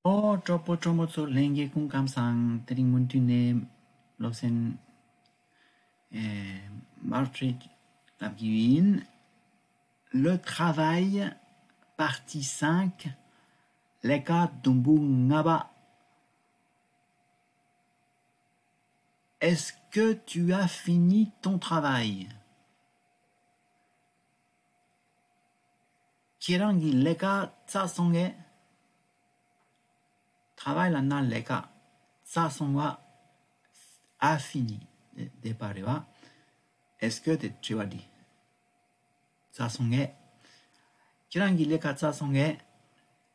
Oh, troppo so lenge kung kamsang tering muntune losen Martridge Labguin. Le travail, partie 5, Leka Dumbu Ngaba. Est-ce que tu as fini ton travail? Kirangi Leka Tsasonge. Travail lana Leka Tsasonga a fini. Départ. Est-ce que tu as dit? Tsasonge. Kirangi Leka Tsasonge.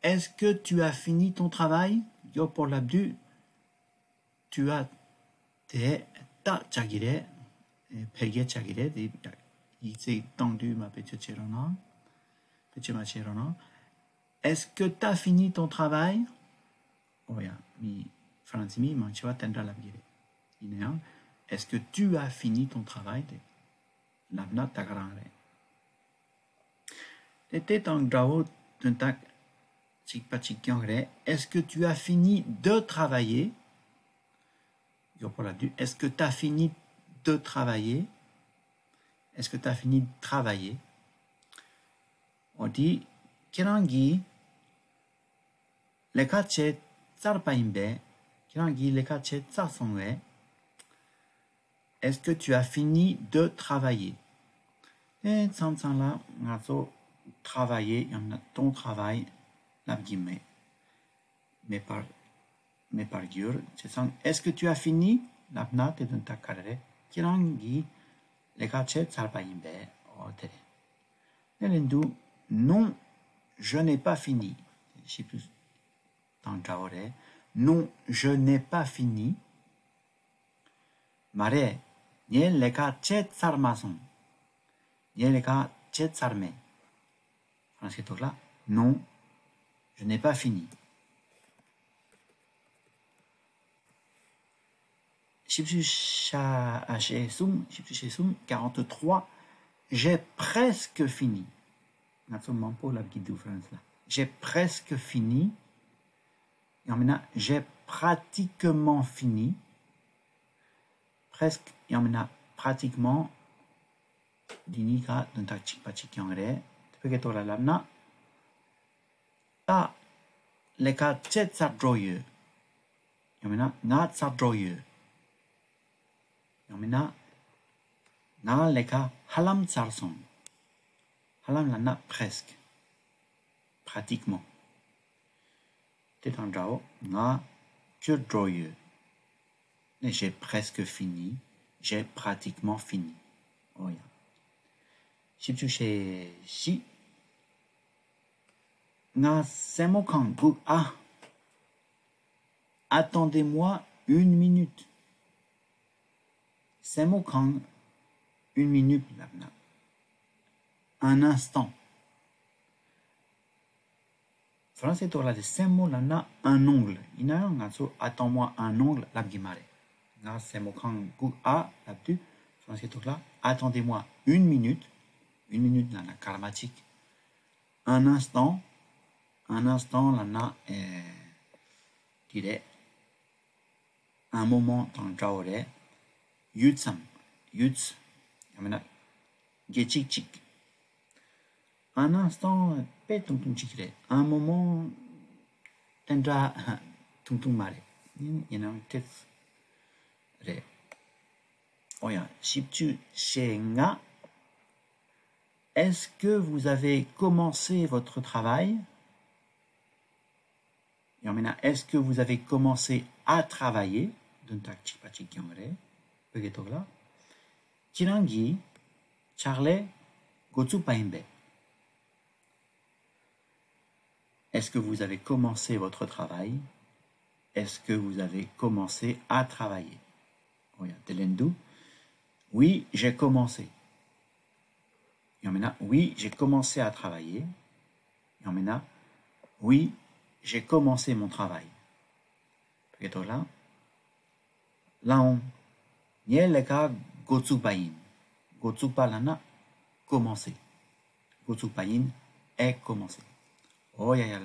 Est-ce que tu as fini ton travail? Yo pour l'abdu. Tu as ta chagire. Perge chagire. Il s'est tendu ma petite chérona. Est-ce que tu as fini ton travail? Oh ya, mi francimi mancheva tendra l'abgire. Est-ce que tu as fini ton travail? L'abna tagarangre. Était en grau d'un tac chikpachikyangre. Est-ce que tu as fini de travailler? Est-ce que tu as fini de travailler? Est-ce que tu as fini de travailler? On dit Kirangi Lekache Tsarpaimbe. Kirangi Lekache Tsarsongwe. Est-ce que tu as fini de travailler? Et sans là, on a travailler, il y en a ton travail, la guillemets. Mais par gur, c'est ça. Est-ce que tu as fini? La pnat est dans ta carrière. Kirangi Lekache Tsarpaimbe. Oh, télé. L'endou. Non, je n'ai pas fini. Je sais plus dans le non, je n'ai pas fini. Mare, nie leka chet sarmason. Nie leka chet sarme. Français tout là. Non, je n'ai pas fini. Chipsu sum 43. J'ai presque fini. J'ai presque fini. Et maintenant, j'ai pratiquement fini. Presque, et maintenant, pratiquement. Dinika, d'un tac pachikyangre. Tu peux que la lamna. Ta, les cas chet sa droye. Et maintenant, na sa droye. Et maintenant, na les cas halam sarson. Halam lana presque. Pratiquement. T'es en jao, na que droyeux. J'ai presque fini. J'ai pratiquement fini. Oh ya. Si tu sais si. Na semo kan gu a. Attendez-moi 1 minute. Semo kan 1 minute là. Un instant. Français tour là de ces mots là na un ongle. Il y a un so attends-moi un ongle la guimare. Na ces mots quand gu a là-dessus. Français tour là attendez-moi 1 minute. 1 minute là na karmatique. Un instant là na dirais un moment dans jaore. Yutsam. Yuts. Yamena gechik chik. Un instant, un moment, tendra tung mare. Il y a un test. Oya, shiptu shenga. Est-ce que vous avez commencé votre travail? Est-ce que vous avez commencé à travailler? Kirangi, Charlie, Gotsu Paimbe. Est-ce que vous avez commencé votre travail? Est-ce que vous avez commencé à travailler? Oui, j'ai commencé. Oui, j'ai commencé à travailler. Oui, j'ai commencé mon travail. Là, Nieleka Gotsupain. Gotsupalana, commencer. Gotsupain est commencé. Oh, ya, ya.